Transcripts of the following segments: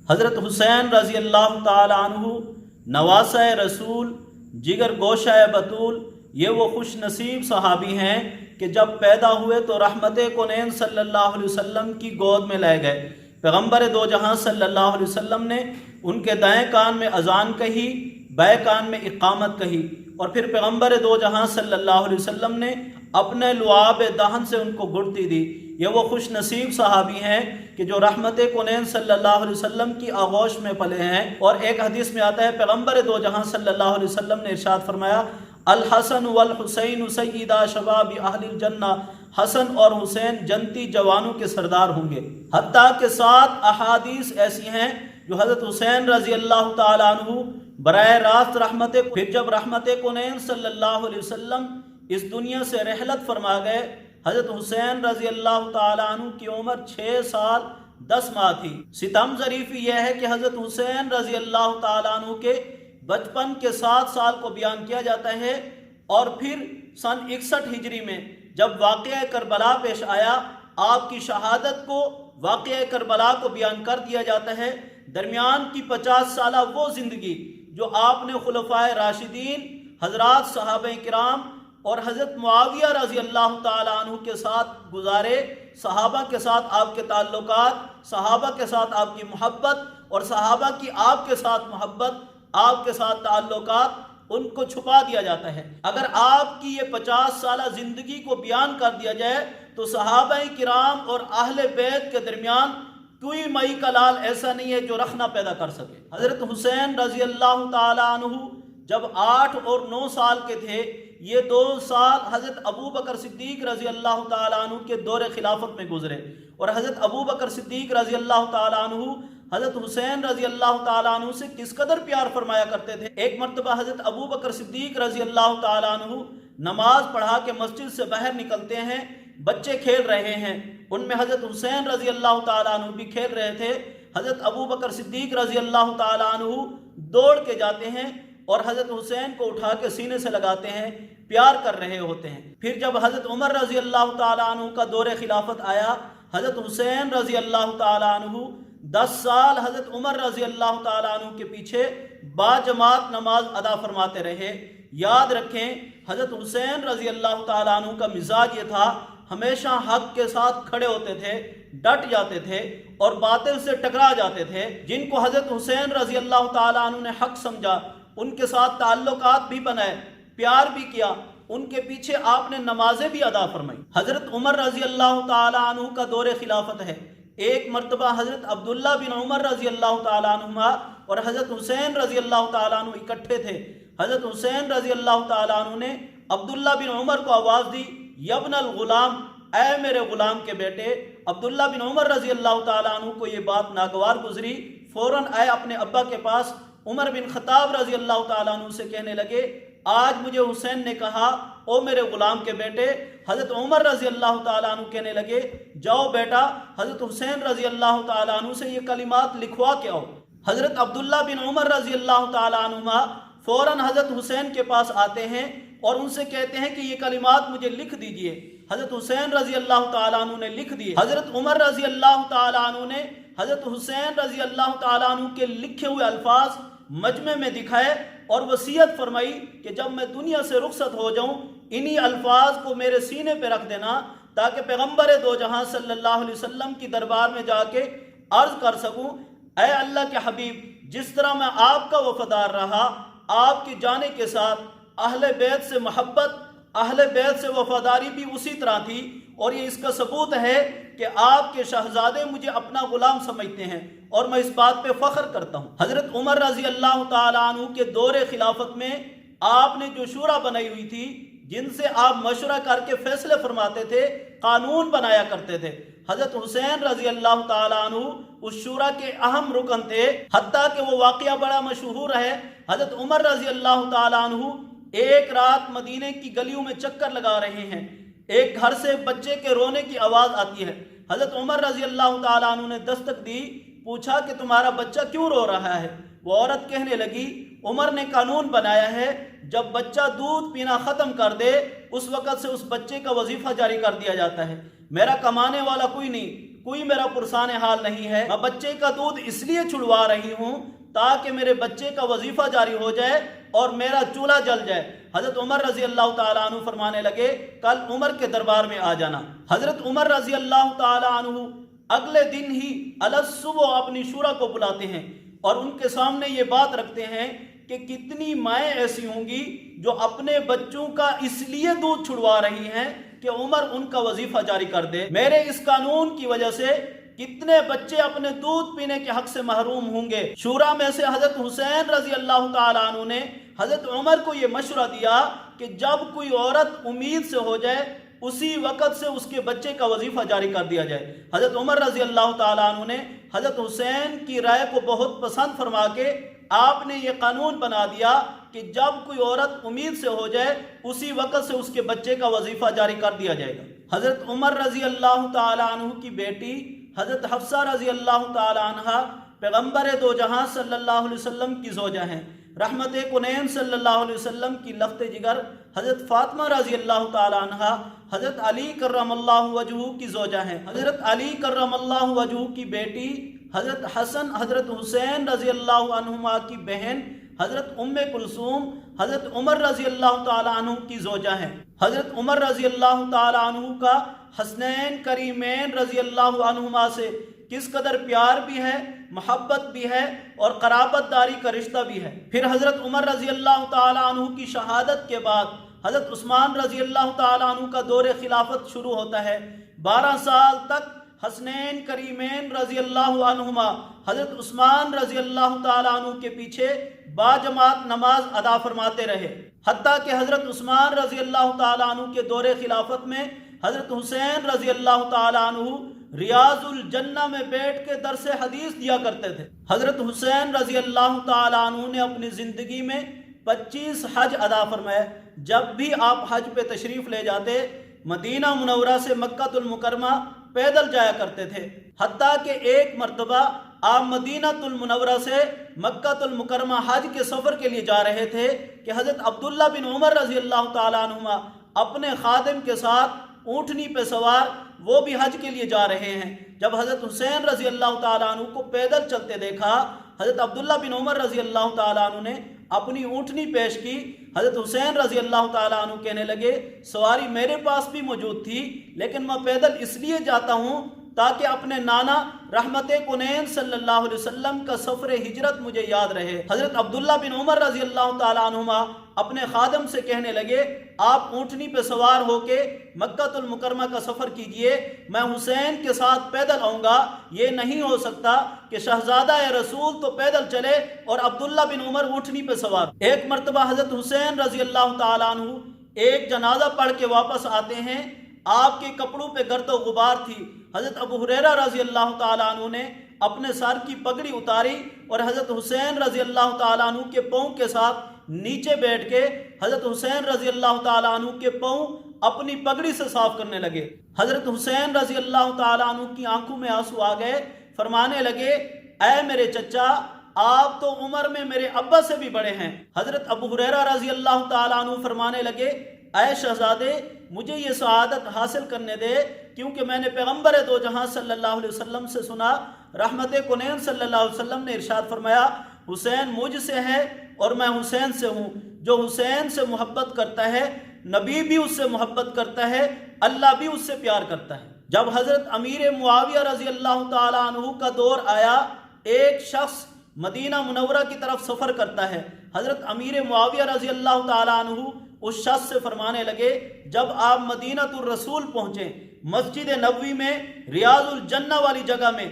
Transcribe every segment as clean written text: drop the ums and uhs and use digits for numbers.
حضرت حسین رضی اللہ تعالی عنہ نواسہ رسول، جگر گوشہ بطول، یہ وہ خوش نصیب صحابی ہیں کہ جب پیدا ہوئے تو رحمت کونین صلی اللہ علیہ وسلم کی گود میں لے گئے۔ پیغمبر دو جہاں صلی اللہ علیہ وسلم نے ان کے دائیں کان میں اذان کہی، بائیں کان میں اقامت کہی، اور پھر پیغمبر دو جہاں صلی اللہ علیہ وسلم نے اپنے لعاب دہن سے ان کو گڑتی دی۔ یہ وہ خوش نصیب صحابی ہیں کہ جو رحمت کونین صلی اللہ علیہ وسلم کی آغوش میں پلے ہیں۔ اور ایک حدیث میں آتا ہے پیغمبر دو جہاں صلی اللہ علیہ وسلم نے ارشاد فرمایا، الحسن والحسین سیدا شباب اہل الجنہ، حسن اور حسین جنتی جوانوں کے سردار ہوں گے۔ حتیٰ کہ 7 احادیث ایسی ہیں جو حضرت حسین رضی اللہ تعالیٰ عنہ براہ راست پھر جب رحمت کونین صلی اللہ علیہ وسلم اس دنیا سے رحلت فرما گئے، حضرت حسین رضی اللہ تعالیٰ عنہ کی عمر 6 سال 10 ماہ تھی۔ ستم ظریفی یہ ہے کہ حضرت حسین رضی اللہ تعالیٰ عنہ کے بچپن کے 7 سال کو بیان کیا جاتا ہے، اور پھر سن 61 ہجری میں جب واقعہ کربلا پیش آیا، آپ کی شہادت کو، واقعہ کربلا کو بیان کر دیا جاتا ہے۔ درمیان کی 50 سالہ وہ زندگی جو آپ نے خلفائے راشدین، حضرات صحابہ کرام اور حضرت معاویہ رضی اللہ تعالیٰ عنہ کے ساتھ گزارے، صحابہ کے ساتھ آپ کے تعلقات، صحابہ کے ساتھ آپ کی محبت اور صحابہ کی آپ کے ساتھ محبت، آپ کے ساتھ تعلقات، ان کو چھپا دیا جاتا ہے۔ اگر آپ کی یہ 50 سالہ زندگی کو بیان کر دیا جائے تو صحابہ کرام اور اہل بیت کے درمیان کوئی مئی کا لال ایسا نہیں ہے جو رخنہ پیدا کر سکے۔ حضرت حسین رضی اللہ تعالیٰ عنہ جب 8 اور 9 سال کے تھے، یہ 2 سال حضرت ابو بکر صدیق رضی اللہ تعالیٰ عنہ کے دور خلافت میں گزرے، اور حضرت ابو بکر صدیق رضی اللہ تعالیٰ عنہ حضرت حسین رضی اللہ تعالیٰ عنہ سے کس قدر پیار فرمایا کرتے تھے۔ ایک مرتبہ حضرت ابو بکر صدیق رضی اللہ تعالیٰ عنہ نماز پڑھا کے مسجد سے باہر نکلتے ہیں، بچے کھیل رہے ہیں، ان میں حضرت حسین رضی اللہ تعالیٰ عنہ بھی کھیل رہے تھے۔ حضرت ابو بکر صدیق رضی اللہ تعالیٰ عنہ دوڑ کے جاتے ہیں اور حضرت حسین کو اٹھا کے سینے سے لگاتے ہیں، پیار کر رہے ہوتے ہیں۔ پھر جب حضرت عمر رضی اللہ تعالیٰ عنہ کا دور خلافت آیا، حضرت حسین رضی اللہ تعالیٰ عنہ 10 سال حضرت عمر رضی اللہ تعالیٰ عنہ کے پیچھے باجماعت نماز ادا فرماتے رہے۔ یاد رکھیں، حضرت حسین رضی اللہ تعالیٰ عنہ کا مزاج یہ تھا، ہمیشہ حق کے ساتھ کھڑے ہوتے تھے، ڈٹ جاتے تھے اور باطل سے ٹکرا جاتے تھے۔ جن کو حضرت حسین رضی اللہ تعالیٰ عنہ نے حق سمجھا، ان کے ساتھ تعلقات بھی بنائے، پیار بھی کیا، ان کے پیچھے آپ نے نمازیں بھی ادا فرمائی۔ حضرت عمر رضی اللہ تعالیٰ عنہ کا دور خلافت ہے۔ ایک مرتبہ حضرت عبداللہ بن عمر رضی اللہ تعالیٰ عنہ اور حضرت حسین رضی اللہ تعالیٰ عنہ اکٹھے تھے۔ حضرت حسین رضی اللہ تعالیٰ عنہ نے عبداللہ بن عمر کو آواز دی، یبن الغلام، اے میرے غلام کے بیٹے۔ عبداللہ بن عمر رضی اللہ تعالیٰ عنہ کو یہ بات ناگوار گزری، فوراً آئے اپنے ابا کے پاس، عمر بن خطاب رضی اللہ تعالیٰ عنہ سے کہنے لگے، آج مجھے حسین نے کہا او میرے غلام کے بیٹے۔ حضرت عمر رضی اللہ تعالیٰ عنہ کہنے لگے، جاؤ بیٹا حضرت حسین رضی اللہ تعالیٰ عنہ سے یہ کلمات لکھوا کے آؤ۔ حضرت عبداللہ بن عمر رضی اللہ تعالیٰ عنہ فوراً حضرت حسین کے پاس آتے ہیں اور ان سے کہتے ہیں کہ یہ کلمات مجھے لکھ دیجئے۔ حضرت حسین رضی اللہ تعالیٰ عنہ نے لکھ دیے۔ حضرت عمر رضی اللہ تعالیٰ عنہ نے حضرت حسین رضی اللہ تعالیٰ عنہ کے لکھے ہوئے الفاظ مجمع میں دکھائے اور وصیت فرمائی کہ جب میں دنیا سے رخصت ہو جاؤں، انہی الفاظ کو میرے سینے پہ رکھ دینا تاکہ پیغمبر دو جہاں صلی اللہ علیہ وسلم کی دربار میں جا کے عرض کر سکوں، اے اللہ کے حبیب، جس طرح میں آپ کا وفادار رہا، آپ کی جانے کے ساتھ اہل بیت سے محبت، اہل بیت سے وفاداری بھی اسی طرح تھی، اور یہ اس کا ثبوت ہے کہ آپ کے شہزادے مجھے اپنا غلام سمجھتے ہیں اور میں اس بات پہ فخر کرتا ہوں۔ حضرت عمر رضی اللہ تعالیٰ عنہ کے دور خلافت میں آپ نے جو شورا بنائی ہوئی تھی، جن سے آپ مشورہ کر کے فیصلے فرماتے تھے، قانون بنایا کرتے تھے، حضرت حسین رضی اللہ تعالیٰ عنہ اس شورا کے اہم رکن تھے، حتیٰ کہ وہ واقعہ بڑا مشہور ہے۔ حضرت عمر رضی اللہ تعالیٰ عنہ ایک رات مدینے کی گلیوں میں چکر لگا رہے ہیں، ایک گھر سے بچے کے رونے کی آواز آتی ہے۔ حضرت عمر رضی اللہ تعالیٰ عنہ نے دستک دی، پوچھا کہ تمہارا بچہ کیوں رو رہا ہے؟ وہ عورت کہنے لگی، عمر نے قانون بنایا ہے جب بچہ دودھ پینا ختم کر دے اس وقت سے اس بچے کا وظیفہ جاری کر دیا جاتا ہے۔ میرا کمانے والا کوئی نہیں، کوئی میرا پرسان حال نہیں ہے، میں بچے کا دودھ اس لیے چھڑوا رہی ہوں تاکہ میرے بچے کا وظیفہ جاری ہو جائے اور میرا چولہا جل جائے۔ حضرت عمر رضی اللہ تعالیٰ عنہ فرمانے لگے کل عمر کے دربار میں آ جانا۔ حضرت عمر رضی اللہ تعالیٰ عنہ اگلے دن ہی صبح اپنی شورا کو بلاتے ہیں اور ان کے سامنے یہ بات رکھتے ہیں کہ کتنی مائیں ایسی ہوں گی جو اپنے بچوں کا اس لیے دودھ چھڑوا رہی ہیں کہ عمر ان کا وظیفہ جاری کر دے۔ میرے اس قانون کی وجہ سے کتنے بچے اپنے دودھ پینے کے حق سے محروم ہوں گے۔ شورا میں سے حضرت حسین رضی اللہ تعالیٰ عنہ نے حضرت عمر کو یہ مشورہ دیا کہ جب کوئی عورت امید سے ہو جائے اسی وقت سے اس کے بچے کا وظیفہ جاری کر دیا جائے۔ حضرت عمر رضی اللہ تعالیٰ عنہ نے حضرت حسین کی رائے کو بہت پسند فرما کے آپ نے یہ قانون بنا دیا کہ جب کوئی عورت امید سے ہو جائے اسی وقت سے اس کے بچے کا وظیفہ جاری کر دیا جائے گا۔ حضرت عمر رضی اللہ تعالیٰ عنہ کی بیٹی حضرت حفصہ رضی اللہ تعالیٰ عنہ پیغمبر دو جہاں صلی اللہ علیہ وسلم کی زوجہ ہیں۔ رحمت کونین صلی اللہ علیہ وسلم کی لخت جگر حضرت فاطمہ رضی اللہ تعالیٰ عنہ حضرت علی کرم اللہ وجہہ کی زوجہ ہیں۔ حضرت علی کرم اللہ وجہہ کی بیٹی حضرت حسن حضرت حسین رضی اللہ عنہما کی بہن حضرت ام کلثوم حضرت عمر رضی اللہ تعالیٰ عنہ کی زوجہ ہیں۔ حضرت عمر رضی اللہ تعالیٰ عنہ کا حسنین کریمین رضی اللہ عنہما سے کس قدر پیار بھی ہے، محبت بھی ہے اور قرابت داری کا رشتہ بھی ہے۔ پھر حضرت عمر رضی اللہ تعالیٰ عنہ کی شہادت کے بعد حضرت عثمان رضی اللہ تعالیٰ عنہ کا دور خلافت شروع ہوتا ہے۔ 12 سال تک حسنین کریمین رضی اللہ عنہما حضرت عثمان رضی اللہ تعالیٰ عنہ کے پیچھے باجماعت نماز ادا فرماتے رہے، حتیٰ کہ حضرت عثمان رضی اللہ تعالیٰ عنہ کے دور خلافت میں حضرت حسین رضی اللہ تعالیٰ عنہ ریاض الجنہ میں بیٹھ کے درس حدیث دیا کرتے تھے۔ حضرت حسین رضی اللہ تعالیٰ عنہ نے اپنی زندگی میں 25 حج ادا فرمائے۔ جب بھی آپ حج پہ تشریف لے جاتے مدینہ منورہ سے مکہ المکرمہ پیدل جایا کرتے تھے، حتیٰ کہ ایک مرتبہ آپ مدینہ المنورہ سے مکہ المکرمہ حج کے سفر کے لیے جا رہے تھے کہ حضرت عبداللہ بن عمر رضی اللہ تعالیٰ عنہما اپنے خادم کے ساتھ اونٹنی پہ سوار وہ بھی حج کے لیے جا رہے ہیں۔ جب حضرت حسین رضی اللہ تعالیٰ عنہ کو پیدل چلتے دیکھا، حضرت عبداللہ بن عمر رضی اللہ تعالیٰ عنہ نے اپنی اونٹنی پیش کی۔ حضرت حسین رضی اللہ تعالیٰ عنہ کہنے لگے سواری میرے پاس بھی موجود تھی لیکن میں پیدل اس لیے جاتا ہوں تاکہ اپنے نانا رحمت کونین صلی اللہ علیہ وسلم کا سفر ہجرت مجھے یاد رہے۔ حضرت عبداللہ بن عمر رضی اللہ تعالیٰ عنہما اپنے خادم سے کہنے لگے آپ اونٹنی پہ سوار ہو کے مکہ المکرمہ کا سفر کیجئے، میں حسین کے ساتھ پیدل آؤں گا۔ یہ نہیں ہو سکتا کہ شہزادہ رسول تو پیدل چلے اور عبداللہ بن عمر اونٹنی پہ سوار۔ ایک مرتبہ حضرت حسین رضی اللہ تعالیٰ عنہ ایک جنازہ پڑھ کے واپس آتے ہیں، آپ کے کپڑوں پہ گرد و غبار تھی۔ حضرت ابو ہریرہ رضی اللہ تعالیٰ عنہ نے اپنے سر کی پگڑی اتاری اور حضرت حسین رضی اللہ تعالیٰ عنہ کے پاؤں کے ساتھ نیچے بیٹھ کے حضرت حسین رضی اللہ تعالیٰ عنہ کے پاؤں اپنی پگڑی سے صاف کرنے لگے۔ حضرت حسین رضی اللہ تعالیٰ عنہ کی آنکھوں میں آنسو آ گئے، فرمانے لگے اے میرے چچا آپ تو عمر میں میرے ابا سے بھی بڑے ہیں۔ حضرت ابو ہریرہ رضی اللہ تعالیٰ عنہ فرمانے لگے اے شہزادے مجھے یہ سعادت حاصل کرنے دے کیونکہ میں نے پیغمبر دو جہاں صلی اللہ علیہ وسلم سے سنا، رحمت کونین صلی اللہ علیہ وسلم نے ارشاد فرمایا حسین مجھ سے ہے اور میں حسین سے ہوں، جو حسین سے محبت کرتا ہے نبی بھی اس سے محبت کرتا ہے، اللہ بھی اس سے پیار کرتا ہے۔ جب حضرت امیر معاویہ رضی اللہ تعالیٰ عنہ کا دور آیا، ایک شخص مدینہ منورہ کی طرف سفر کرتا ہے۔ حضرت امیر معاویہ رضی اللہ تعالیٰ عنہ اس شخص سے فرمانے لگے جب آپ مدینہ الرسول پہنچیں، مسجد نبوی میں ریاض الجنہ والی جگہ میں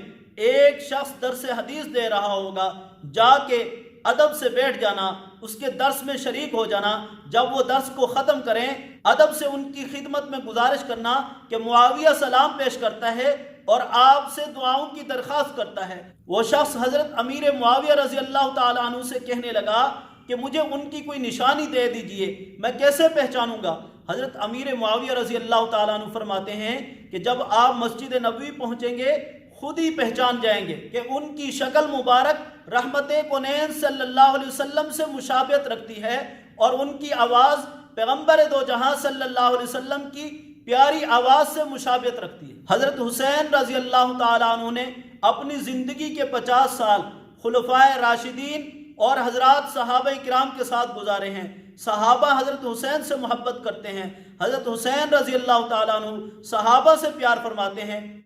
ایک شخص درس حدیث دے رہا ہوگا، جا کے ادب سے بیٹھ جانا، اس کے درس میں شریک ہو جانا۔ جب وہ درس کو ختم کریں ادب سے ان کی خدمت میں گزارش کرنا کہ معاویہ سلام پیش کرتا ہے اور آپ سے دعاؤں کی درخواست کرتا ہے۔ وہ شخص حضرت امیر معاویہ رضی اللہ تعالیٰ عنہ سے کہنے لگا کہ مجھے ان کی کوئی نشانی دے دیجئے، میں کیسے پہچانوں گا؟ حضرت امیر معاویہ رضی اللہ تعالیٰ عنہ فرماتے ہیں کہ جب آپ مسجد نبوی پہنچیں گے خود ہی پہچان جائیں گے کہ ان کی شکل مبارک رحمت کونین صلی اللہ علیہ وسلم سے مشابہت رکھتی ہے اور ان کی آواز پیغمبر دو جہاں صلی اللہ علیہ وسلم کی پیاری آواز سے مشابہت رکھتی ہے۔ حضرت حسین رضی اللہ تعالیٰ عنہ نے اپنی زندگی کے 50 سال خلفائے راشدین اور حضرات صحابہ کرام کے ساتھ گزارے ہیں۔ صحابہ حضرت حسین سے محبت کرتے ہیں، حضرت حسین رضی اللہ تعالیٰ عنہ صحابہ سے پیار فرماتے ہیں۔